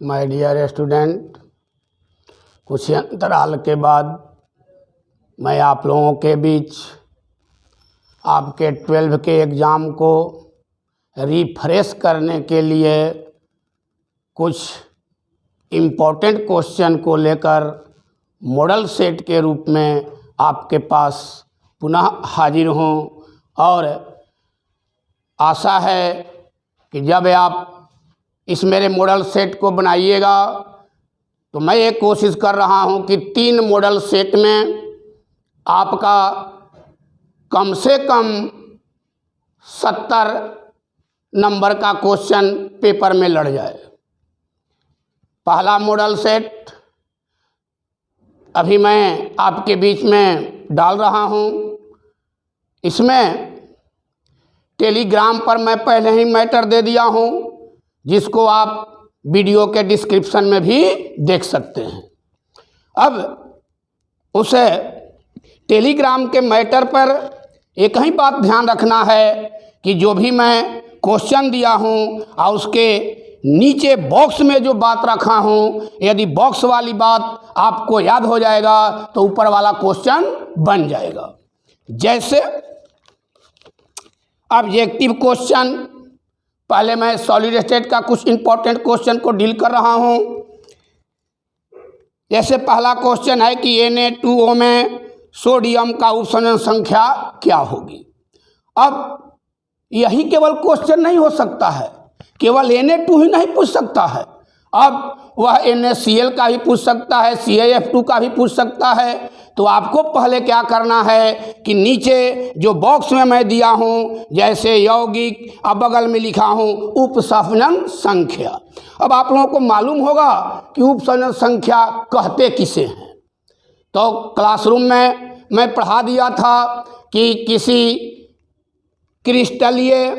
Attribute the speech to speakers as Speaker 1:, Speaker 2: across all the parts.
Speaker 1: My dear student, कुछ अंतराल के बाद मैं आप लोगों के बीच आपके 12 के एग्ज़ाम को रिफ्रेश करने के लिए कुछ इम्पोर्टेंट क्वेश्चन को लेकर मॉडल सेट के रूप में आपके पास पुनः हाजिर हूँ। और आशा है कि जब आप इस मेरे मॉडल सेट को बनाइएगा तो मैं ये कोशिश कर रहा हूँ कि 3 मॉडल सेट में आपका कम से कम 70 नंबर का क्वेश्चन पेपर में लड़ जाए। पहला मॉडल सेट अभी मैं आपके बीच में डाल रहा हूँ। इसमें टेलीग्राम पर मैं पहले ही मैटर दे दिया हूँ, जिसको आप वीडियो के डिस्क्रिप्शन में भी देख सकते हैं। अब उसे टेलीग्राम के मैटर पर एक ही बात ध्यान रखना है कि जो भी मैं क्वेश्चन दिया हूँ और उसके नीचे बॉक्स में जो बात रखा हूँ, यदि बॉक्स वाली बात आपको याद हो जाएगा तो ऊपर वाला क्वेश्चन बन जाएगा। जैसे ऑब्जेक्टिव क्वेश्चन, पहले मैं सॉलिड स्टेट का कुछ इंपॉर्टेंट क्वेश्चन को डील कर रहा हूँ। जैसे पहला क्वेश्चन है कि Na2O में सोडियम का उपसंयोजन संख्या क्या होगी। अब यही केवल क्वेश्चन नहीं हो सकता है, केवल Na2 ही नहीं पूछ सकता है। अब वह NaCl का भी पूछ सकता है, CaF2 का भी पूछ सकता है। तो आपको पहले क्या करना है कि नीचे जो बॉक्स में मैं दिया हूँ, जैसे यौगिक, अब बगल में लिखा हूँ उपसंयोजन संख्या। अब आप लोगों को मालूम होगा कि उपसंयोजन संख्या कहते किसे हैं। तो क्लासरूम में मैं पढ़ा दिया था कि किसी क्रिस्टलीय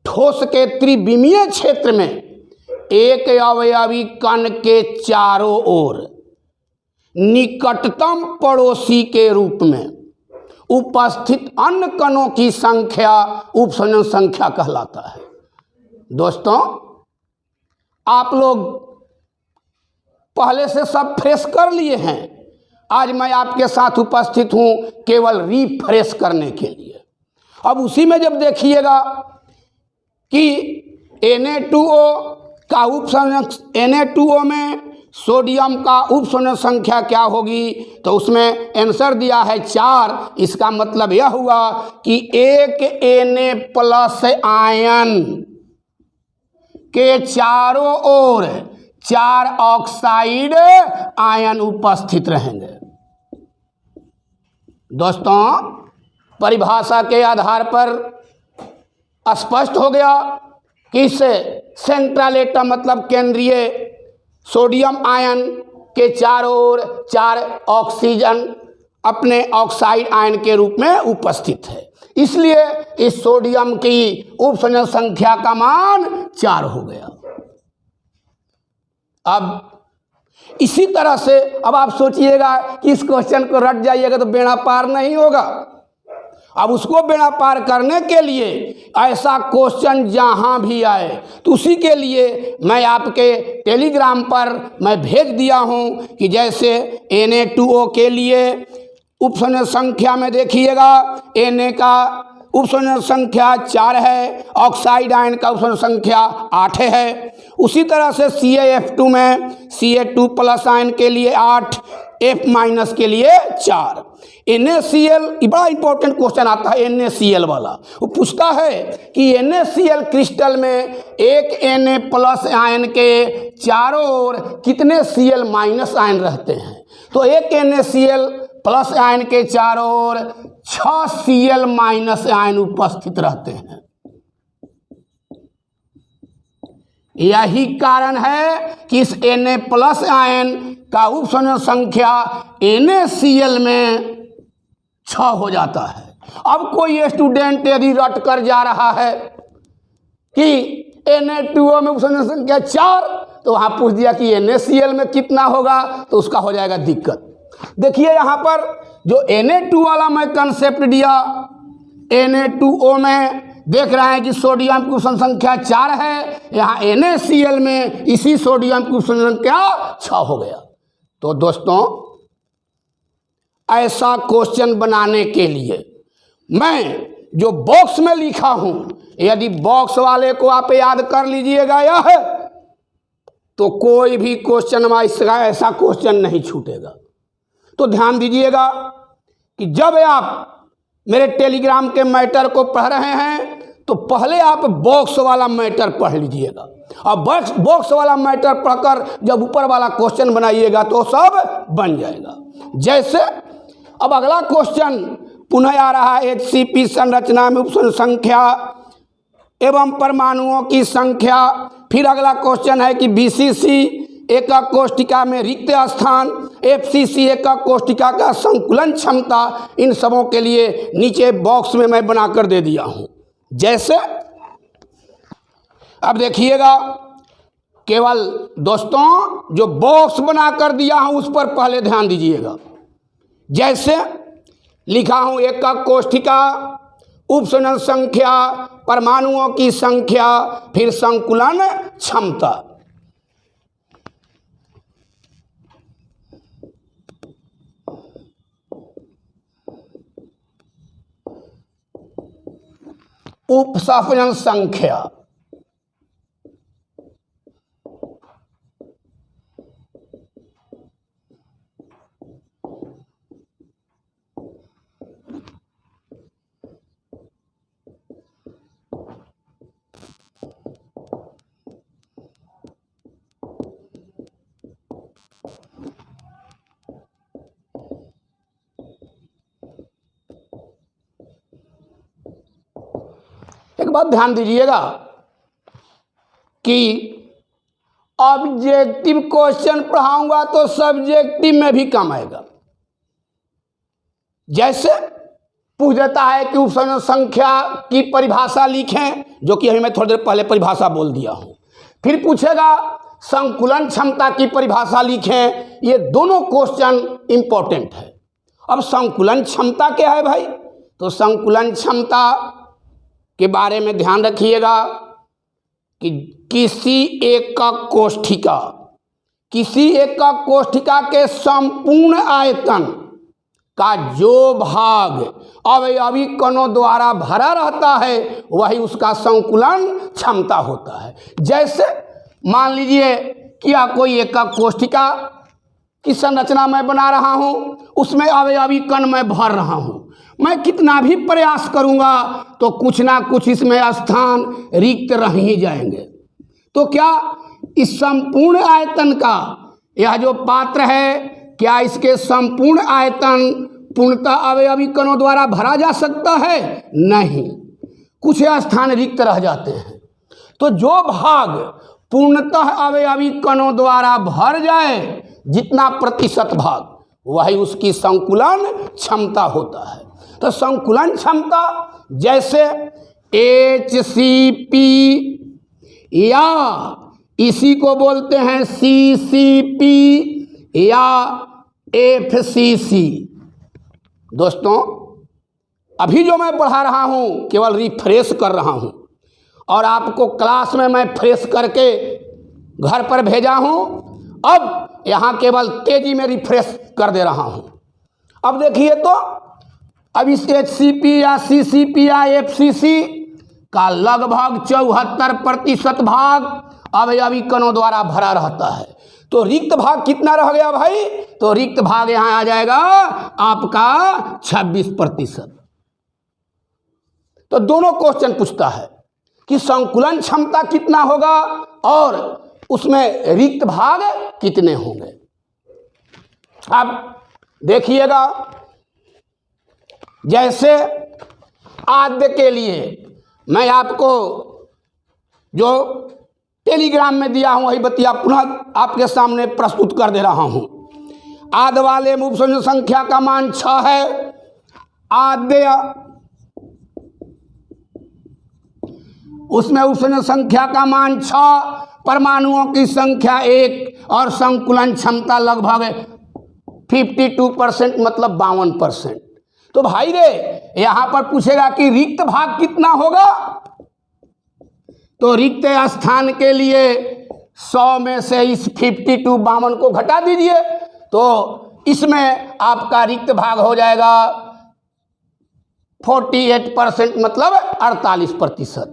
Speaker 1: ठोस के त्रिविमीय क्षेत्र में एक अवयवी कण के चारों ओर निकटतम पड़ोसी के रूप में उपस्थित अन्य कणों की संख्या उपसंयोजन संख्या कहलाता है। दोस्तों, आप लोग पहले से सब फ्रेश कर लिए हैं। आज मैं आपके साथ उपस्थित हूं केवल रिफ्रेश करने के लिए। अब उसी में जब देखिएगा कि Na2O का उपसंयोजन, Na2O में सोडियम का उपसंयोजन संख्या क्या होगी, तो उसमें आंसर दिया है 4। इसका मतलब यह हुआ कि एक Na+ आयन के चारों ओर 4 ऑक्साइड आयन उपस्थित रहेंगे। दोस्तों, परिभाषा के आधार पर स्पष्ट हो गया कि इससे सेंट्रल एटम मतलब केंद्रीय सोडियम आयन के चारों ओर 4 ऑक्सीजन अपने ऑक्साइड आयन के रूप में उपस्थित है। इसलिए इस सोडियम की उपसंयोजन संख्या का मान 4 हो गया। अब इसी तरह से अब आप सोचिएगा कि इस क्वेश्चन को रट जाइएगा तो बेड़ा पार नहीं होगा। अब उसको बेड़ा पार करने के लिए ऐसा क्वेश्चन जहां भी आए तो उसी के लिए मैं आपके टेलीग्राम पर मैं भेज दिया हूं कि जैसे Na2O के लिए उपसंयोजन संख्या में देखिएगा, Na का उपसंयोजन संख्या 4 है, ऑक्साइड आयन का उपसंयोजन संख्या 8 है। उसी तरह से CaF2 में Ca2+ आयन के लिए 8, F- के लिए 4। NaCl, बड़ा इंपॉर्टेंट क्वेश्चन आता है NaCl वाला। वो पूछता है कि NaCl क्रिस्टल में एक Na+ आयन के चारों ओर कितने Cl- आयन रहते हैं। तो एक NaCl+ आयन के चारों ओर 6 Cl- आयन उपस्थित रहते हैं। यही कारण है कि इस Na+ आयन का उपसंयोजन संख्या NaCl में 6 हो जाता है। अब कोई स्टूडेंट यदि रट कर जा रहा है कि Na2O में उपसंयोजन संख्या 4, तो वहाँ पूछ दिया कि NaCl में कितना होगा, तो उसका हो जाएगा दिक्कत। देखिए यहाँ पर जो Na2 वाला मैं कंसेप्ट दिया, Na2O में देख रहे हैं कि सोडियम की क्वेश्चन संख्या 4 है, यहाँ NaCl में इसी सोडियम की क्वेश्चन संख्या 6 हो गया। तो दोस्तों ऐसा क्वेश्चन बनाने के लिए मैं जो बॉक्स में लिखा हूं, यदि बॉक्स वाले को आप याद कर लीजिएगा यह है, तो कोई भी क्वेश्चन में ऐसा क्वेश्चन नहीं छूटेगा। तो ध्यान दीजिएगा कि जब आप मेरे टेलीग्राम के मैटर को पढ़ रहे हैं तो पहले आप बॉक्स वाला मैटर पढ़ लीजिएगा, और बॉक्स वाला मैटर पढ़कर जब ऊपर वाला क्वेश्चन बनाइएगा तो सब बन जाएगा। जैसे अब अगला क्वेश्चन पुनः आ रहा है, HCP संरचना में उपसंरचना संख्या एवं परमाणुओं की संख्या। फिर अगला क्वेश्चन है कि BCC एकक कोष्ठिका में रिक्त स्थान, FCC एकक कोष्ठिका का संकुलन क्षमता। इन सबों के लिए नीचे बॉक्स में मैं बनाकर दे दिया हूं। जैसे अब देखिएगा, केवल दोस्तों जो बॉक्स बनाकर दिया हूं उस पर पहले ध्यान दीजिएगा। जैसे लिखा हूं एकक कोष्ठिका, उपसंयोजन संख्या, परमाणुओं की संख्या, फिर संकुलन क्षमता। उपसंयोजन संख्या, एक बात ध्यान दीजिएगा कि ऑब्जेक्टिव क्वेश्चन पढ़ाऊंगा तो सब्जेक्टिव में भी कम आएगा। जैसे पूछ देता है कि उपसंयोजन संख्या की परिभाषा लिखें, जो कि अभी मैं थोड़ी देर पहले परिभाषा बोल दिया हूं। फिर पूछेगा संकुलन क्षमता की परिभाषा लिखें। ये दोनों क्वेश्चन इंपॉर्टेंट है। अब संकुलन क्षमता क्या है भाई? तो संकुलन क्षमता के बारे में ध्यान रखिएगा कि किसी एकक कोष्ठिका के संपूर्ण आयतन का जो भाग अवयवी कणों द्वारा भरा रहता है वही उसका संकुलन क्षमता होता है। जैसे मान लीजिए कि कोई एकक कोष्ठिका की संरचना मैं बना रहा हूं, उसमें अवयवी कण मैं भर रहा हूं। मैं कितना भी प्रयास करूंगा तो कुछ ना कुछ इसमें स्थान रिक्त रह ही जाएंगे। तो क्या इस संपूर्ण आयतन का यह जो पात्र है, क्या इसके संपूर्ण आयतन पूर्णतः अवयवी कणों द्वारा भरा जा सकता है? नहीं, कुछ स्थान रिक्त रह जाते हैं। तो जो भाग पूर्णतः अवयवी कणों द्वारा भर जाए, जितना प्रतिशत भाग, वही उसकी संकुलन क्षमता होता है। तो संकुलन क्षमता जैसे HCP या इसी को बोलते हैं CCP या FCC। दोस्तों अभी जो मैं पढ़ा रहा हूं केवल रिफ्रेश कर रहा हूं, और आपको क्लास में मैं फ्रेश करके घर पर भेजा हूं। अब यहाँ केवल तेजी में रिफ्रेश कर दे रहा हूं। अब देखिए, तो अब इस HCP या CCP या FCC का लगभग 74% भाग अवयवी कणों द्वारा भरा रहता है। तो रिक्त भाग कितना रह गया भाई? तो रिक्त भाग यहाँ आ जाएगा आपका 26%। तो दोनों क्वेश्चन पूछता है कि संकुलन क्षमता कितना होगा और उसमें रिक्त भाग कितने होंगे। अब देखिएगा, जैसे आद्य के लिए मैं आपको जो टेलीग्राम में दिया हूं वही बतिया पुनः आपके सामने प्रस्तुत कर दे रहा हूं। आद्य वाले में उपसंयोजन संख्या का मान 6 है। आद्य उसमें उपसंयोजन संख्या का मान 6, परमाणुओं की संख्या 1 और संकुलन क्षमता लगभग 52% मतलब 52%। तो भाई रे, यहां पर पूछेगा कि रिक्त भाग कितना होगा? तो रिक्त स्थान के लिए 100 में से इस 52 52 को घटा दीजिए, तो इसमें आपका रिक्त भाग हो जाएगा 48%, मतलब 48%।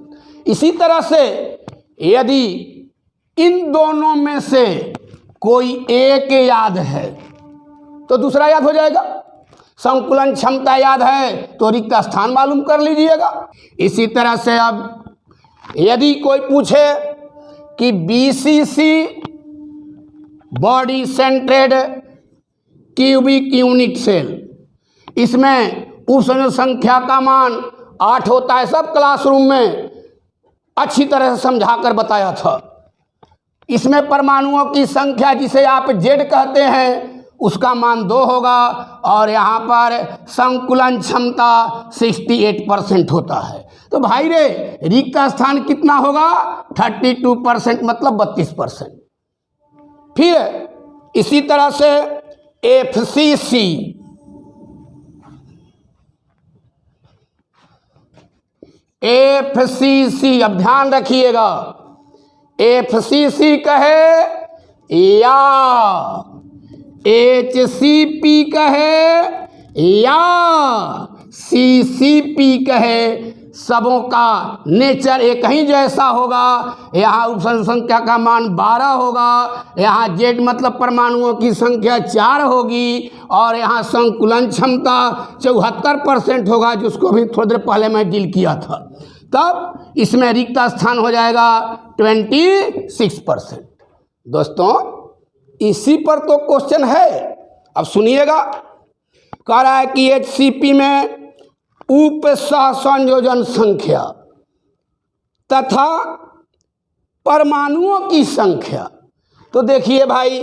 Speaker 1: इसी तरह से यदि इन दोनों में से कोई एक याद है तो दूसरा याद हो जाएगा। संकुलन क्षमता याद है तो रिक्त स्थान मालूम कर लीजिएगा। इसी तरह से अब यदि कोई पूछे कि BCC body centred cubic unit cell, इसमें उप संख्या का मान 8 होता है, सब क्लासरूम में अच्छी तरह से समझा कर बताया था। इसमें परमाणुओं की संख्या जिसे आप Z कहते हैं उसका मान 2 होगा, और यहाँ पर संकुलन क्षमता 68% होता है। तो भाई रे रिक्त स्थान कितना होगा? 32%, मतलब 32%। फिर इसी तरह से FCC, अब ध्यान रखिएगा, FCC कहे या HCP कहे या CCP कहे, सबों का नेचर एक ही जैसा होगा। यहाँ उप संख्या का मान 12 होगा, यहाँ Z मतलब परमाणुओं की संख्या 4 होगी, और यहाँ संकुलन क्षमता 74% होगा, जिसको भी थोड़ी देर पहले मैं डील किया था। तब इसमें रिक्त स्थान हो जाएगा 26%। दोस्तों इसी पर तो क्वेश्चन है। अब सुनिएगा, कह रहा है कि HCP में उप सहसंयोजन संख्या तथा परमाणुओं की संख्या। तो देखिए भाई,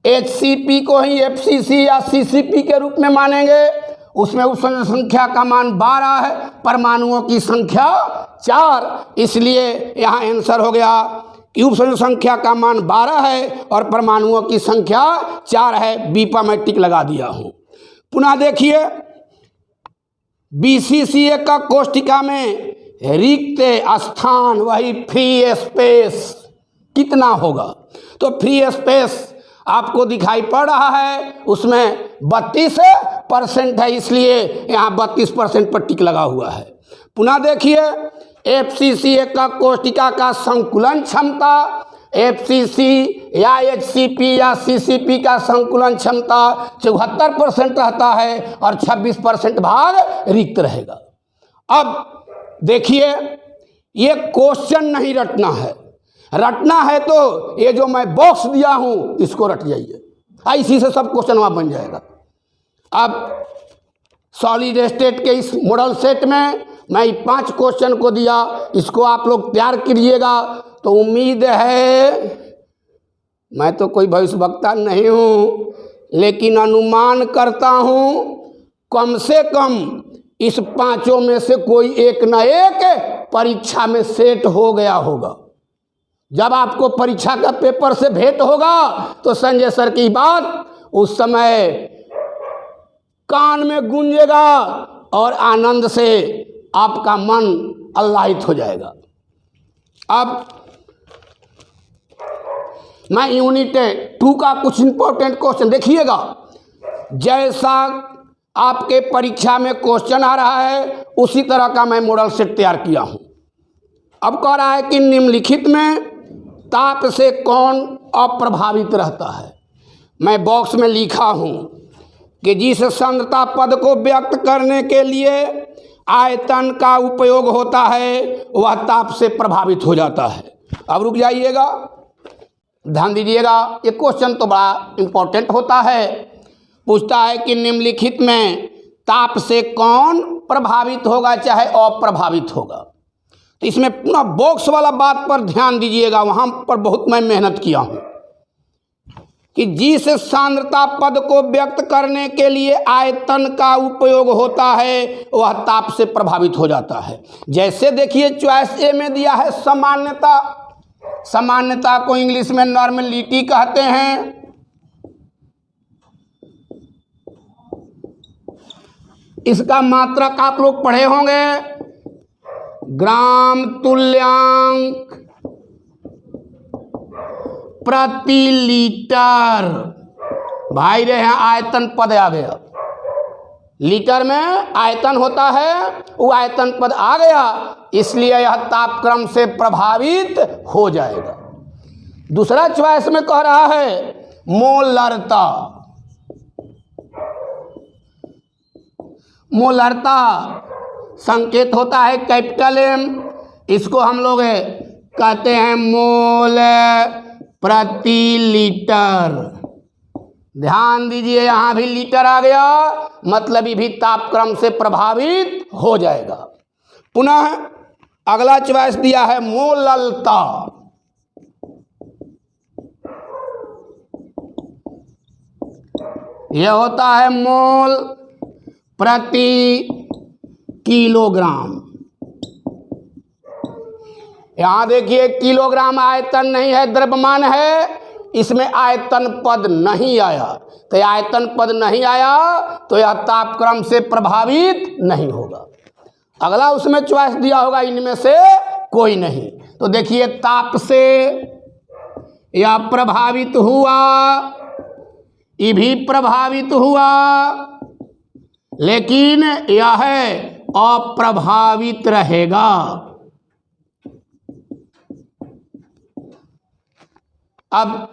Speaker 1: HCP को ही FCC या CCP के रूप में मानेंगे। उसमें उप संख्या का मान 12 है, परमाणुओं की संख्या 4, इसलिए यहाँ आंसर हो गया कि उप संख्या का मान 12 है और परमाणुओं की संख्या 4 है। बी पर मैं टिक लगा दिया हूँ। पुनः देखिए, BCCA का कोष्टिका में रिक्त स्थान, वही फ्री स्पेस कितना होगा? तो फ्री स्पेस आपको दिखाई पड़ रहा है, उसमें 32% है, इसलिए यहाँ 32% पर टिक लगा हुआ है। पुनः देखिए, FCCA का कोष्टिका का संकुलन क्षमता, FCC या HCP या CCP का संकुलन क्षमता 74% रहता है और 26% भाग रिक्त रहेगा। अब देखिए, ये क्वेश्चन नहीं रटना है, रटना है तो ये जो मैं बॉक्स दिया हूँ इसको रट जाइए, इसी से सब क्वेश्चन वहाँ बन जाएगा। अब सॉलिड स्टेट के इस मॉडल सेट में मैं 5 क्वेश्चन को दिया, इसको आप लोग तैयार कीजिएगा। तो उम्मीद है, मैं तो कोई भविष्यवक्ता नहीं हूँ, लेकिन अनुमान करता हूँ कम से कम इस 5 में से कोई एक न एक परीक्षा में सेट हो गया होगा। जब आपको परीक्षा का पेपर से भेंट होगा तो संजय सर की बात उस समय कान में गूंजेगा और आनंद से आपका मन आह्लादित हो जाएगा। अब मैं यूनिट 2 का कुछ इंपॉर्टेंट क्वेश्चन देखिएगा। जैसा आपके परीक्षा में क्वेश्चन आ रहा है उसी तरह का मैं मॉडल सेट तैयार किया हूं। अब कह रहा है कि निम्नलिखित में ताप से कौन अप्रभावित रहता है। मैं बॉक्स में लिखा हूं कि जिस सांद्रता पद को व्यक्त करने के लिए आयतन का उपयोग होता है वह ताप से प्रभावित हो जाता है। अब रुक जाइएगा, ध्यान दीजिएगा, ये क्वेश्चन तो बड़ा इम्पोर्टेंट होता है। पूछता है कि निम्नलिखित में ताप से कौन प्रभावित होगा चाहे अप्रभावित होगा। तो इसमें पूरा बॉक्स वाला बात पर ध्यान दीजिएगा, वहाँ पर बहुत मैं मेहनत किया हूँ कि जिस सांद्रता पद को व्यक्त करने के लिए आयतन का उपयोग होता है वह ताप से प्रभावित हो जाता है। जैसे देखिए चॉइस ए में दिया है सामान्यता। सामान्यता को इंग्लिश में नॉर्मलिटी कहते हैं। इसका मात्रक आप लोग पढ़े होंगे ग्राम तुल्यांक प्रति लीटर। भाई रे यहाँ आयतन पद आ गया, लीटर में आयतन होता है, वो आयतन पद आ गया, इसलिए यह तापक्रम से प्रभावित हो जाएगा। दूसरा चॉइस में कह रहा है मोलरता। मोलरता संकेत होता है कैपिटल एम, इसको हम लोग कहते हैं मोल प्रति लीटर। ध्यान दीजिए यहाँ भी लीटर आ गया, मतलब ये भी तापक्रम से प्रभावित हो जाएगा। पुनः अगला चॉइस दिया है मोललता। यह होता है मोल प्रति किलोग्राम। यहां देखिए किलोग्राम आयतन नहीं है, द्रव्यमान है, इसमें आयतन पद नहीं आया, तो आयतन पद नहीं आया तो यह तापक्रम से प्रभावित नहीं होगा। अगला उसमें चॉइस दिया होगा इनमें से कोई नहीं। तो देखिए ताप से यह प्रभावित हुआ, ये भी प्रभावित हुआ, लेकिन यह अप्रभावित रहेगा। अब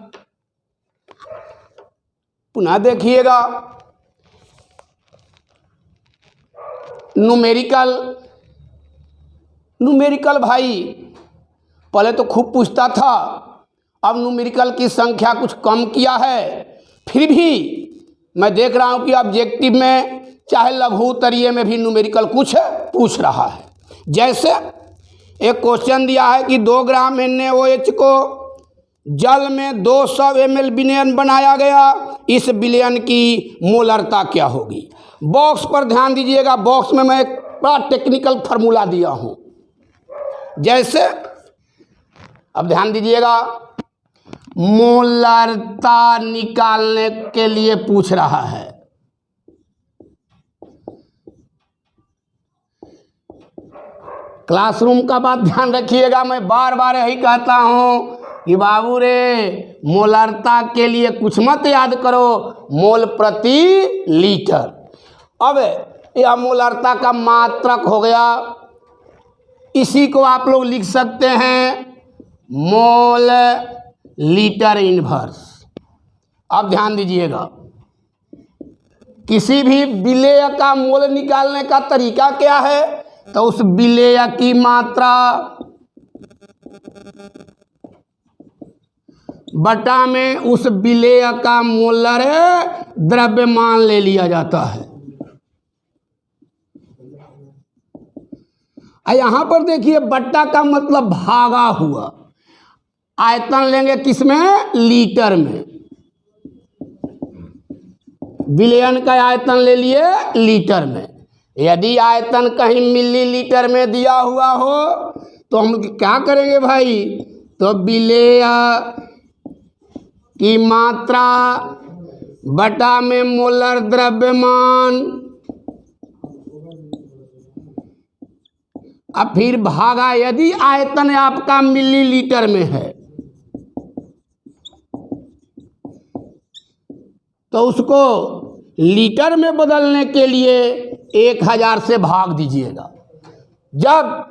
Speaker 1: पुनः देखिएगा न्यूमेरिकल भाई पहले तो खूब पूछता था, अब न्यूमेरिकल की संख्या कुछ कम किया है, फिर भी मैं देख रहा हूं कि ऑब्जेक्टिव में चाहे लघु उत्तरीय में भी न्यूमेरिकल कुछ पूछ रहा है। जैसे एक क्वेश्चन दिया है कि 2 ग्राम NaOH को जल में 200 ml विलयन बनाया गया, इस विलयन की मोलरता क्या होगी। बॉक्स पर ध्यान दीजिएगा, बॉक्स में मैं एक बड़ा टेक्निकल फार्मूला दिया हूं। जैसे अब ध्यान दीजिएगा, मोलरता निकालने के लिए पूछ रहा है। क्लासरूम का बात ध्यान रखिएगा, मैं बार बार यही कहता हूं कि बाबू रे मोलरता के लिए कुछ मत याद करो, मोल प्रति लीटर। अब यह मोलरता का मात्रक हो गया, इसी को आप लोग लिख सकते हैं मोल लीटर इनवर्स। अब ध्यान दीजिएगा, किसी भी विलेय का मोल निकालने का तरीका क्या है, तो उस विलेय की मात्रा बटा में उस विलेय का मोलर द्रव्यमान ले लिया जाता है। यहां पर देखिए बट्टा का मतलब भागा हुआ, आयतन लेंगे किसमें, लीटर में, विलयन का आयतन ले लिए लीटर में। यदि आयतन कहीं मिलीलीटर में दिया हुआ हो तो हम क्या करेंगे भाई, तो विलेय की मात्रा बटा में मोलर द्रव्यमान, अब फिर भागा, यदि आयतन आपका मिलीलीटर में है तो उसको लीटर में बदलने के लिए 1000 से भाग दीजिएगा। जब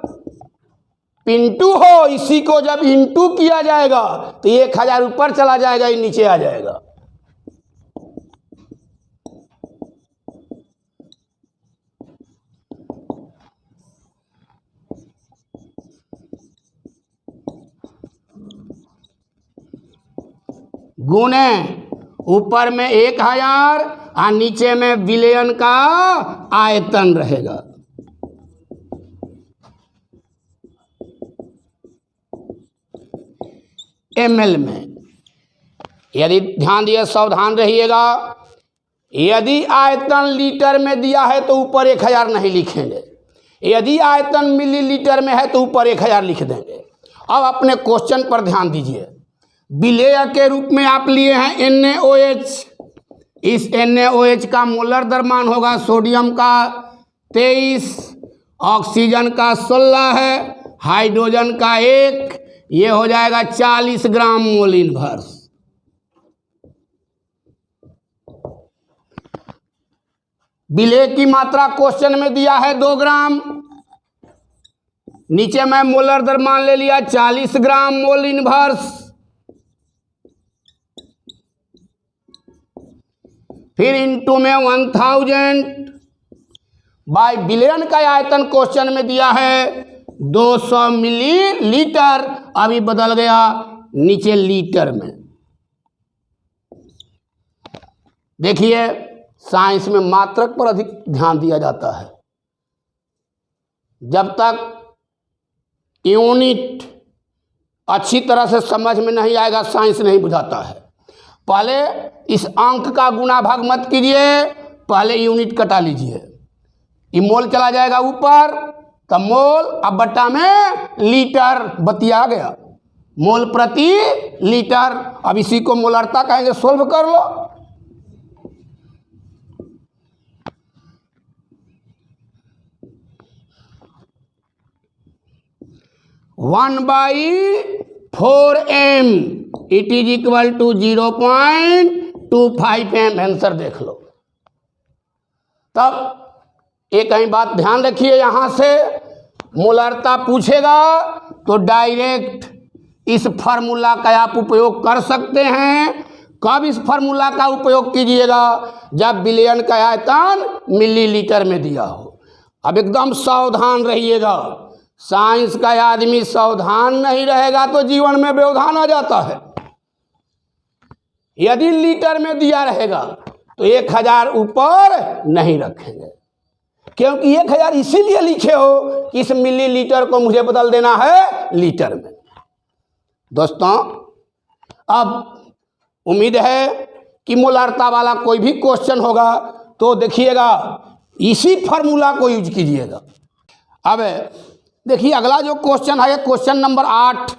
Speaker 1: पिंटू हो, इसी को जब इंटू किया जाएगा तो 1000 ऊपर चला जाएगा, ये नीचे आ जाएगा। गुने ऊपर में 1000 और नीचे में विलयन का आयतन रहेगा। ml में, यदि ध्यान दिए, सावधान रहिएगा, यदि आयतन लीटर में दिया है तो ऊपर 1000 नहीं लिखेंगे, यदि आयतन मिलीलीटर में है तो ऊपर 1000 लिख देंगे। अब अपने क्वेश्चन पर ध्यान दीजिए, विलेय के रूप में आप लिए हैं NaOH, इस NaOH का मोलर द्रव्यमान होगा सोडियम का 23 ऑक्सीजन का 16 है, हाइड्रोजन का 1, ये हो जाएगा 40 ग्राम मोल इनवर्स। विलेय की मात्रा क्वेश्चन में दिया है 2 ग्राम, नीचे मैं मोलर दर मान ले लिया 40 ग्राम मोल इनवर्स। फिर इंटू में 1000 बाय बिलियन का आयतन क्वेश्चन में दिया है 200 मिलीलीटर, अभी बदल गया नीचे लीटर में। देखिए साइंस में मात्रक पर अधिक ध्यान दिया जाता है, जब तक यूनिट अच्छी तरह से समझ में नहीं आएगा साइंस नहीं बुझाता है। पहले इस अंक का गुणा भाग मत कीजिए, पहले यूनिट कटा लीजिए। ये मोल चला जाएगा ऊपर, तब मोल अब बट्टा में लीटर बतिया गया, मोल प्रति लीटर। अब इसी को मोलरता कहेंगे, सोल्व कर लो। One by 4m it is equal to 0.25 m। Answer देख लो। तब एक कहीं बात ध्यान रखिए, यहां से मोलरता पूछेगा तो डायरेक्ट इस फार्मूला का आप उपयोग कर सकते हैं। कब इस फार्मूला का उपयोग कीजिएगा? जब बिलियन का आयतन मिलीलीटर में दिया हो। अब एकदम सावधान रहिएगा, साइंस का आदमी सावधान नहीं रहेगा तो जीवन में व्यवधान आ जाता है। यदि लीटर में दिया रहेगा तो 1000 ऊपर नहीं रखेंगे, क्योंकि 1000 इसीलिए लिखे हो कि इस मिलीलीटर को मुझे बदल देना है लीटर में। दोस्तों, अब उम्मीद है कि मोलारता वाला कोई भी क्वेश्चन होगा तो देखिएगा इसी फार्मूला को यूज कीजिएगा। अब देखिए अगला जो क्वेश्चन है, क्वेश्चन नंबर 8,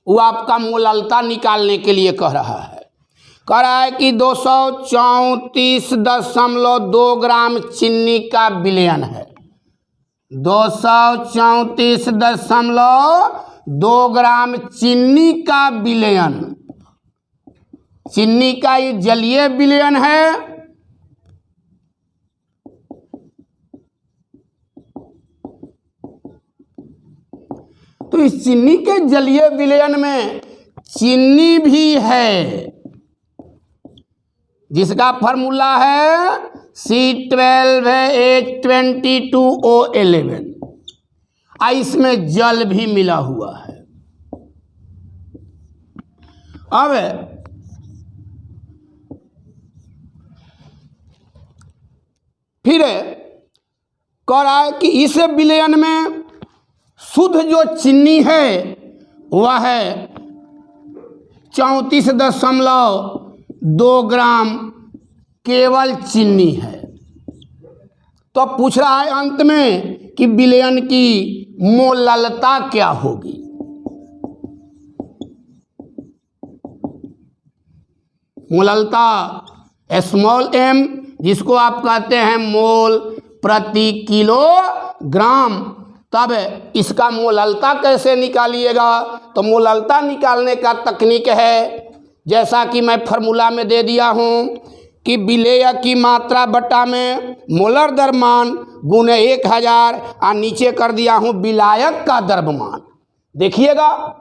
Speaker 1: वो आपका मोललता निकालने के लिए कह रहा है। कह रहा है कि 234.2 ग्राम चीनी का विलयन है। 234.2 ग्राम चीनी का विलयन, चीनी का ये जलीय विलयन है। तो इस चीनी के जलीय विलयन में चीनी भी है, जिसका फार्मूला है C12H22O11। इसमें जल भी मिला हुआ है। अब फिर कह रहा है कि इस विलयन में शुद्ध जो चीनी है वह है 34.2 ग्राम केवल चीनी है। तो अब पूछ रहा है अंत में कि विलयन की मोललता क्या होगी। मोललता स्मॉल m, जिसको आप कहते हैं मोल प्रति किलोग्राम। तब इसका मोललता कैसे निकालिएगा? तो मोललता निकालने का तकनीक है, जैसा कि मैं फार्मूला में दे दिया हूँ कि विलेय की मात्रा बटा में मोलर द्रव्यमान गुणे 1000 और नीचे कर दिया हूँ विलायक का द्रव्यमान। देखिएगा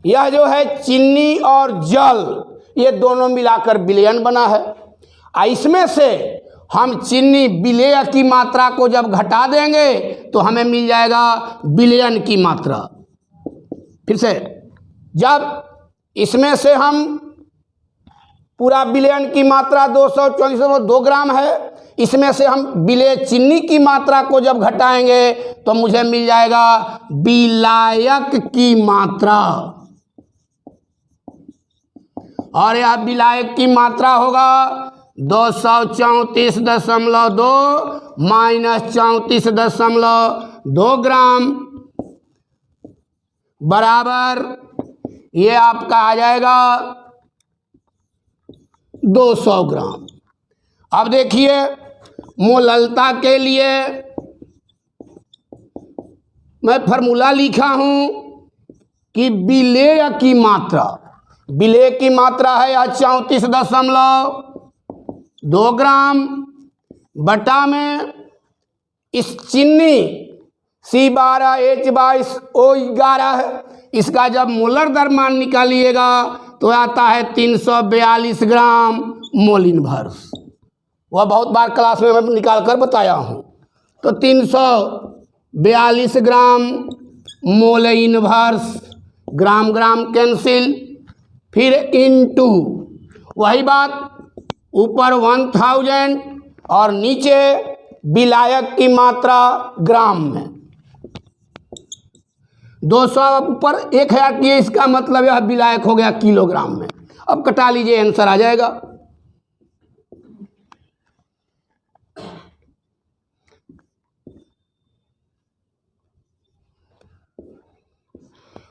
Speaker 1: यह जो है चीनी और जल, ये दोनों मिलाकर विलयन बना है। इसमें से हम चीनी विलेय की मात्रा को जब घटा देंगे तो हमें मिल जाएगा विलयन की मात्रा। फिर से जब इसमें से हम पूरा विलयन की मात्रा 234.2 ग्राम है, इसमें से हम विलेय चीनी की मात्रा को जब घटाएंगे तो मुझे मिल जाएगा विलायक की मात्रा। और यह विलायक की मात्रा होगा 234.2 माइनस 34.2 ग्राम बराबर ये आपका आ जाएगा 200 ग्राम। अब देखिए मोललता के लिए मैं फार्मूला लिखा हूँ कि विलेय की मात्रा, विलेय की मात्रा है 34.2 ग्राम बटा में इस चीनी C12H22O11 है। इसका जब मोलर द्रव्यमान निकालिएगा तो आता है 342 ग्राम मोल इनवर्स। वह बहुत बार क्लास में मैं निकाल कर बताया हूँ। तो 342 ग्राम मोल इनवर्स, ग्राम ग्राम कैंसिल, फिर इनटू वही बात ऊपर 1000 और नीचे विलायक की मात्रा ग्राम में 200 ऊपर 1000 किए, इसका मतलब यह विलायक हो गया किलोग्राम में। अब कटा लीजिए, आंसर आ जाएगा।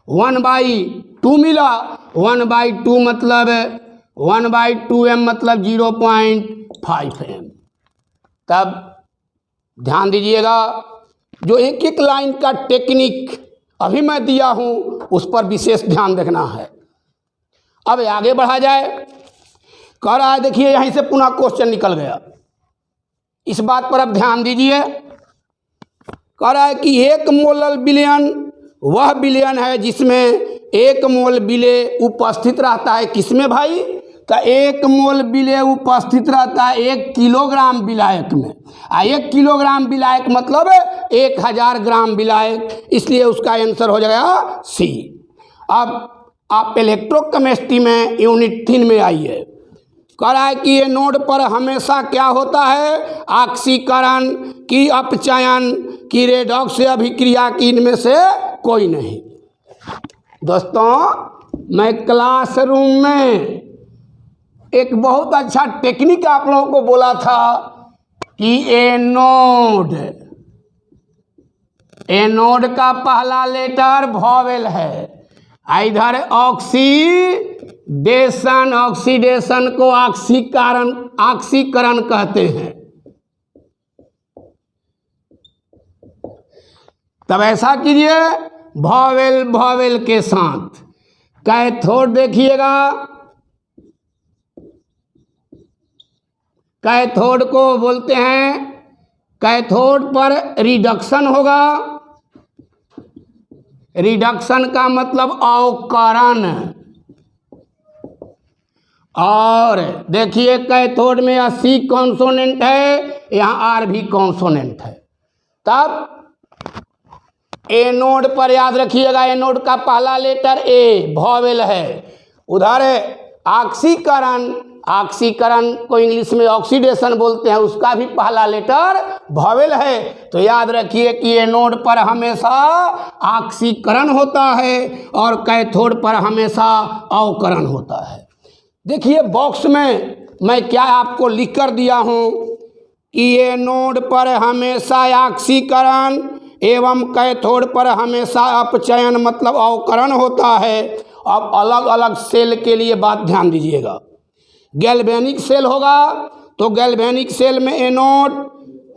Speaker 1: वन बाई टू मिला, 1/2 मतलब 1/2m मतलब 0.5m। तब ध्यान दीजिएगा, जो एक एक लाइन का टेक्निक अभी मैं दिया हूँ उस पर विशेष ध्यान रखना है। अब आगे बढ़ा जाए। कह रहा है, देखिए यहीं से पुनः क्वेश्चन निकल गया, इस बात पर अब ध्यान दीजिए। कह रहा है कि 1 मोल विलयन वह विलयन है जिसमें 1 मोल विलेय उपस्थित रहता है। किसमें भाई? तो 1 मोल विलेय उपस्थित रहता है 1 किलोग्राम विलायक में। 1 किलोग्राम विलायक मतलब 1000 ग्राम विलायक, इसलिए उसका आंसर हो जाएगा सी। अब आप इलेक्ट्रोकेमिस्ट्री में यूनिट 3 में आइए। कह रहा है कि ये नोड पर हमेशा क्या होता है? ऑक्सीकरण की, अपचयन की, रेडॉक्स अभिक्रिया की, इनमें से कोई नहीं। दोस्तों, मैं क्लासरूम में एक बहुत अच्छा टेक्निक आप लोगों को बोला था कि एनोड का पहला लेटर वॉवेल है। इधर ऑक्सीडेशन को ऑक्सीकरण कहते हैं। तब ऐसा कीजिए, वॉवेल के साथ कैथोड देखिएगा, कैथोड को बोलते हैं, कैथोड पर रिडक्शन होगा। रिडक्शन का मतलब अवकरण। और देखिए कैथोड में C कॉन्सोनेंट है, यहाँ R भी कॉन्सोनेंट है। तब एनोड पर याद रखिएगा, एनोड का पहला लेटर A वॉवेल है। उधर ऑक्सीकरण को इंग्लिश में ऑक्सीडेशन बोलते हैं, उसका भी पहला लेटर वॉवेल है। तो याद रखिए कि एनोड पर हमेशा ऑक्सीकरण होता है और कैथोड पर हमेशा अवकरण होता है। देखिए बॉक्स में मैं क्या आपको लिख कर दिया हूँ कि एनोड पर हमेशा ऑक्सीकरण एवं कैथोड पर हमेशा अपचयन मतलब अवकरण होता है। अब अलग अलग सेल के लिए बात ध्यान दीजिएगा। गैल्वेनिक सेल होगा तो गैल्वेनिक सेल में एनोड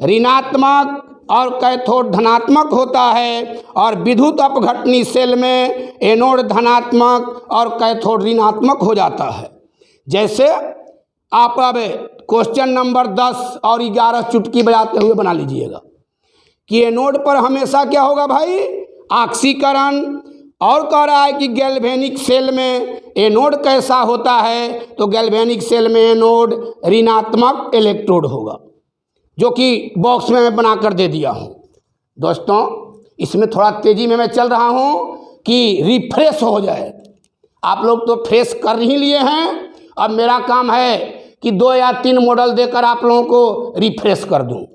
Speaker 1: ऋणात्मक और कैथोड धनात्मक होता है, और विद्युत अपघटनी सेल में एनोड धनात्मक और कैथोड ऋणात्मक हो जाता है। जैसे आप अब क्वेश्चन नंबर 10 और 11 चुटकी बजाते हुए बना लीजिएगा कि एनोड पर हमेशा क्या होगा भाई? ऑक्सीकरण। और कह रहा है कि गैल्वेनिक सेल में एनोड कैसा होता है? तो गैल्वेनिक सेल में एनोड ऋणात्मक इलेक्ट्रोड होगा, जो कि बॉक्स में मैं बना कर दे दिया हूँ। दोस्तों, इसमें थोड़ा तेज़ी में मैं चल रहा हूँ कि रिफ्रेश हो जाए। आप लोग तो फ्रेश कर ही लिए हैं, अब मेरा काम है कि 2 या 3 मॉडल देकर आप लोगों को रिफ्रेश कर दूँ।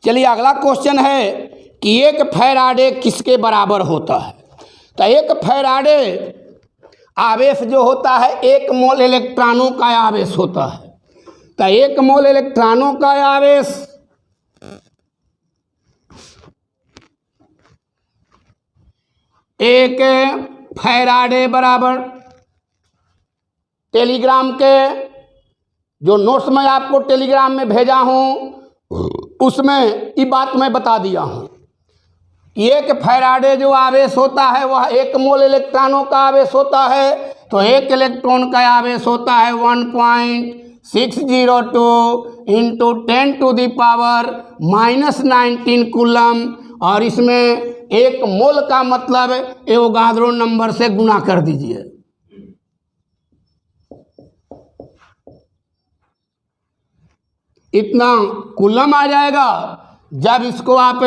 Speaker 1: चलिए अगला क्वेश्चन है कि 1 फैराडे किसके बराबर होता है? तो 1 फैराडे आवेश जो होता है 1 मोल इलेक्ट्रॉनों का आवेश होता है। तो 1 मोल इलेक्ट्रॉनों का आवेश 1 फैराडे बराबर, टेलीग्राम के जो नोट्स मैं आपको टेलीग्राम में भेजा हूँ उसमें ये बात मैं बता दिया हूँ। कि एक फैराडे जो आवेश होता है वह 1 मोल इलेक्ट्रॉनों का आवेश होता है, तो 1 इलेक्ट्रॉन का आवेश होता है 1.602 इंटू 10⁻⁻19 कूलम, और इसमें 1 मोल का मतलब एवोगाद्रो नंबर से गुना कर दीजिए। इतना कूलम आ जाएगा। जब इसको आप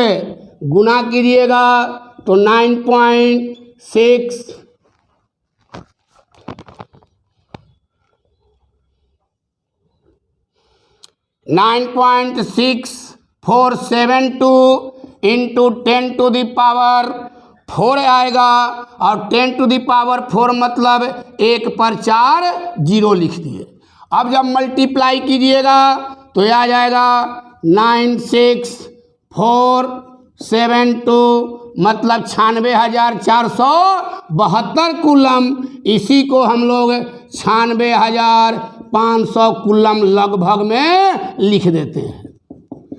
Speaker 1: गुना कीजिएगा तो 9.6472 इंटू 10⁻⁴ आएगा, और 10⁻⁴ मतलब 1 पर 4 जीरो लिख दिए। अब जब मल्टीप्लाई कीजिएगा तो ये आ जाएगा 96472 मतलब 96,472 कूलम। इसी को हम लोग 96,500 कूलम लगभग में लिख देते हैं।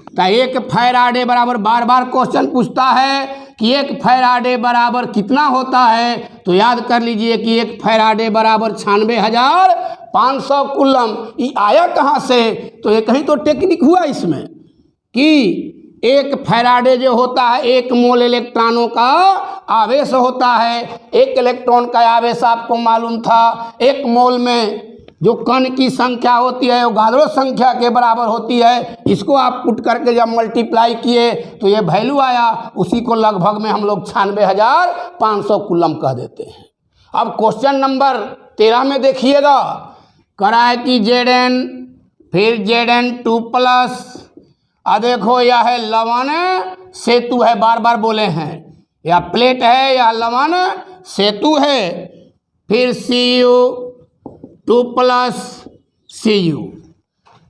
Speaker 1: तो 1 फैराडे बराबर, बार बार क्वेश्चन पूछता है कि 1 फैराडे बराबर कितना होता है, तो याद कर लीजिए कि 1 फैराडे बराबर 96,500 कूलम। ये आया कहाँ से? तो ये कहीं तो टेक्निक हुआ इसमें कि 1 फैराडे जो होता है 1 मोल इलेक्ट्रॉनों का आवेश होता है। 1 इलेक्ट्रॉन का आवेश आपको मालूम था 1 मोल में जो कण की संख्या होती है वो एवोगाद्रो संख्या के बराबर होती है। इसको आप पुट करके जब मल्टीप्लाई किए तो ये वैल्यू आया, उसी को लगभग में हम लोग 96,500 कूलम कह देते हैं। अब क्वेश्चन नंबर 13 में देखिएगा, करा है कि Zn फिर Zn2+, देखो यह है लवण सेतु है, बार बार बोले हैं, या प्लेट है या लवण सेतु है, फिर Cu2+ Cu।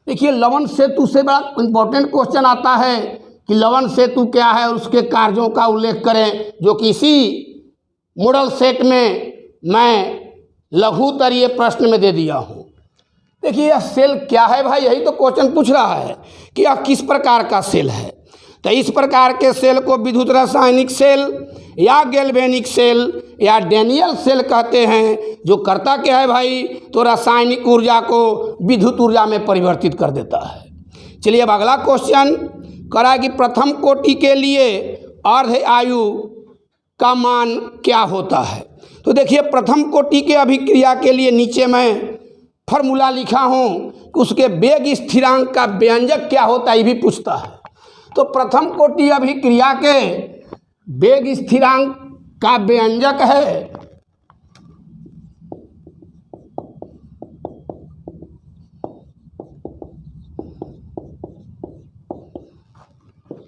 Speaker 1: देखिए लवण सेतु से बड़ा इंपॉर्टेंट क्वेश्चन आता है कि लवण सेतु क्या है और उसके कार्यों का उल्लेख करें, जो कि इसी मॉडल सेट में मैं लघुतरीय प्रश्न में दे दिया हूँ। देखिए यह सेल क्या है भाई, यही तो क्वेश्चन पूछ रहा है कि यह किस प्रकार का सेल है। तो इस प्रकार के सेल को विद्युत रासायनिक सेल या गैल्वेनिक सेल या डैनियल सेल कहते हैं, जो करता क्या है भाई, तो रासायनिक ऊर्जा को विद्युत ऊर्जा में परिवर्तित कर देता है। चलिए अब अगला क्वेश्चन करा कि प्रथम कोटि के लिए अर्ध आयु का मान क्या होता है। तो देखिए प्रथम कोटि के अभिक्रिया के लिए नीचे मैं फॉर्मूला लिखा हूँ कि उसके वेग स्थिरांक का व्यंजक क्या होता है, ये भी पूछता है। तो प्रथम कोटि अभिक्रिया के वेग स्थिरांक का व्यंजक है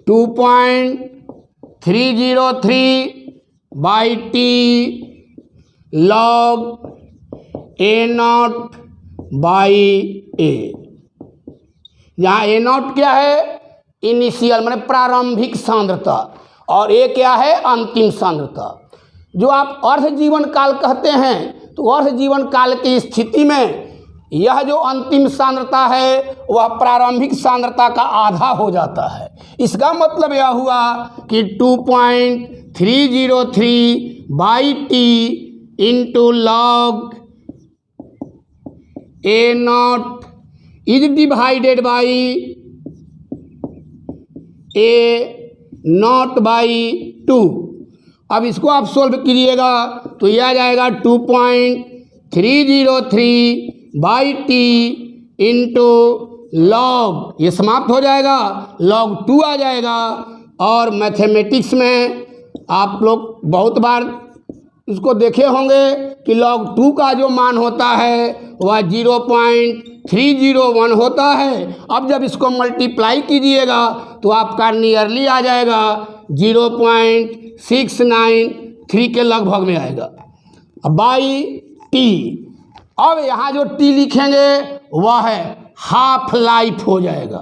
Speaker 1: 2.303/T log A0/A। यहाँ A0 क्या है, इनिशियल माने प्रारंभिक सांद्रता, और A क्या है, अंतिम सांद्रता। जो आप अर्ध जीवन काल कहते हैं, तो अर्ध जीवन काल की स्थिति में यह जो अंतिम सांद्रता है वह प्रारंभिक सांद्रता का आधा हो जाता है। इसका मतलब यह हुआ कि 2.303/T into log A0 is divided by A0/2। अब इसको आप सोल्व कीजिएगा तो यह आ जाएगा 2.303/T इंटू लॉग, ये समाप्त हो जाएगा, log 2 आ जाएगा। और मैथमेटिक्स में आप लोग बहुत बार इसको देखे होंगे कि log 2 का जो मान होता है वह 0.301 होता है। अब जब इसको मल्टीप्लाई कीजिएगा तो आपका नियरली आ जाएगा 0.693 के लगभग में आएगा बाई टी। अब यहाँ जो टी लिखेंगे वह है हाफ लाइफ हो जाएगा।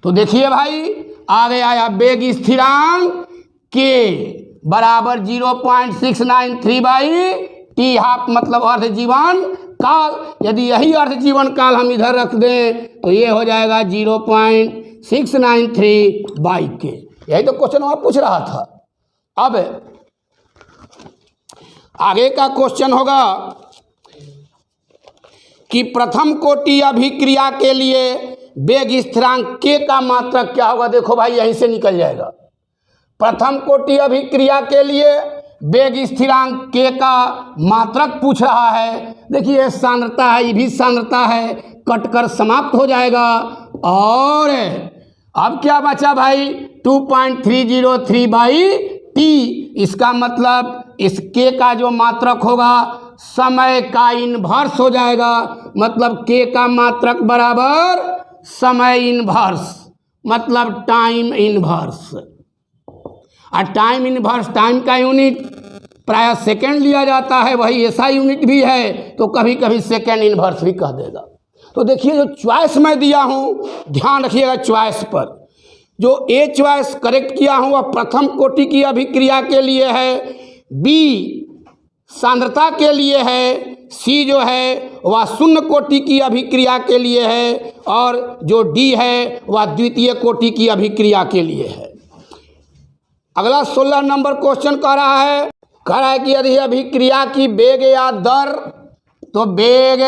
Speaker 1: तो देखिए भाई आ गया वेग स्थिरांक के बराबर 0.693/T हाफ मतलब अर्ध जीवन काल। यदि यही अर्ध जीवन काल हम इधर रख दें तो ये हो जाएगा 0.693 693/k। यही तो क्वेश्चन वहाँ पूछ रहा था। अब आगे का क्वेश्चन होगा कि प्रथम कोटि अभिक्रिया के लिए वेग स्थिरांक k का मात्रक क्या होगा। देखो भाई यहीं से निकल जाएगा। प्रथम कोटि अभिक्रिया के लिए वेग स्थिरांक k का मात्रक पूछ रहा है। देखिए सांद्रता है, ये भी सांद्रता है, कटकर समाप्त हो जाएगा। और अब क्या बचा भाई, 2.303/t। इसका मतलब इस k का जो मात्रक होगा समय का इन्वर्स हो जाएगा। मतलब k का मात्रक बराबर समय इन्वर्स, मतलब टाइम इन्वर्स। और टाइम इन्वर्स, टाइम का यूनिट प्राय सेकेंड लिया जाता है, वही ऐसा यूनिट भी है, तो कभी कभी सेकेंड इन्वर्स भी कह देगा। तो देखिए जो चॉइस मैं दिया हूँ, ध्यान रखिएगा चॉइस पर। जो ए चॉइस करेक्ट किया हूँ वह प्रथम कोटि की अभिक्रिया के लिए है, बी सांद्रता के लिए है, सी जो है वह शून्य कोटि की अभिक्रिया के लिए है, और जो डी है वह द्वितीय कोटि की अभिक्रिया के लिए है। अगला 16 नंबर क्वेश्चन कह रहा है कि यदि अभिक्रिया की वेग या दर, तो वेग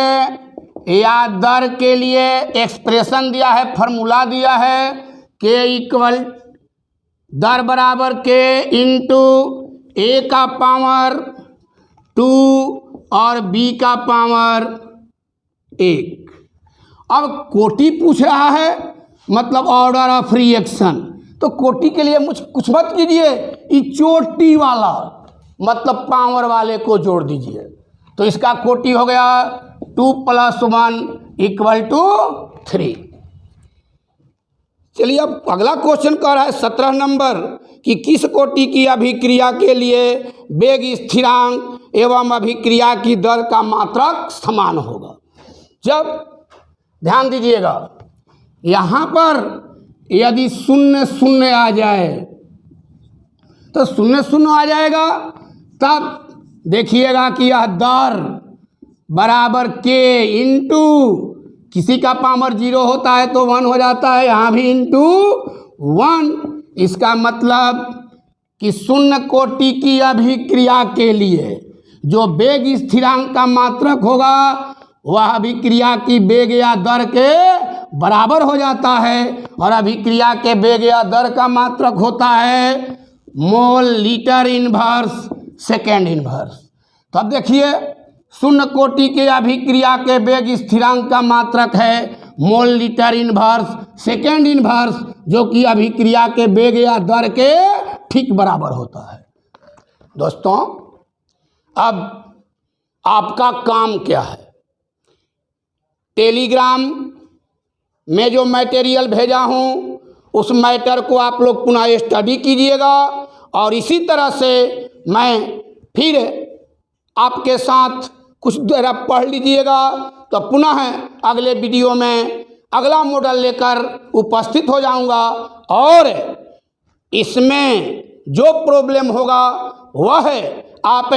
Speaker 1: या दर के लिए एक्सप्रेशन दिया है, फॉर्मूला दिया है, k इक्वल दर बराबर k इंटू ए का पावर 2 और b का पावर 1। अब कोटि पूछ रहा है, मतलब ऑर्डर ऑफ रिएक्शन। तो कोटि के लिए मुझ कुछ मत कीजिए, ये चोटी वाला मतलब पावर वाले को जोड़ दीजिए। तो इसका कोटि हो गया 2 + 1 = 3। चलिए अब अगला क्वेश्चन कह रहा है 17 नंबर कि किस कोटि की अभिक्रिया के लिए वेग स्थिरांक एवं अभिक्रिया की दर का मात्रक समान होगा। जब ध्यान दीजिएगा यहाँ पर यदि 0 0 आ जाए तो 0 0 आ जाएगा, तब देखिएगा कि यह दर बराबर k इंटू किसी का पावर 0 होता है तो 1 हो जाता है, यहाँ भी इंटू 1। इसका मतलब कि शून्य कोटि की अभिक्रिया के लिए जो वेग स्थिरांक का मात्रक होगा वह अभिक्रिया की वेग या दर के बराबर हो जाता है, और अभिक्रिया के वेग या दर का मात्रक होता है mole litre inverse second inverse. तो अब देखिए शून्य कोटि के अभिक्रिया के वेग स्थिरांक का मात्रक है mole litre inverse second inverse, जो कि अभिक्रिया के वेग या दर के ठीक बराबर होता है। दोस्तों अब आपका काम क्या है, टेलीग्राम में जो मटेरियल भेजा हूँ उस मैटर को आप लोग पुनः स्टडी कीजिएगा, और इसी तरह से मैं फिर आपके साथ कुछ देर पढ़ लीजिएगा, तो पुनः अगले वीडियो में अगला मॉडल लेकर उपस्थित हो जाऊंगा, और इसमें जो प्रॉब्लम होगा वह आप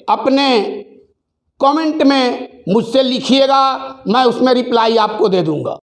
Speaker 1: अपने कमेंट में मुझसे लिखिएगा, मैं उसमें रिप्लाई आपको दे दूंगा।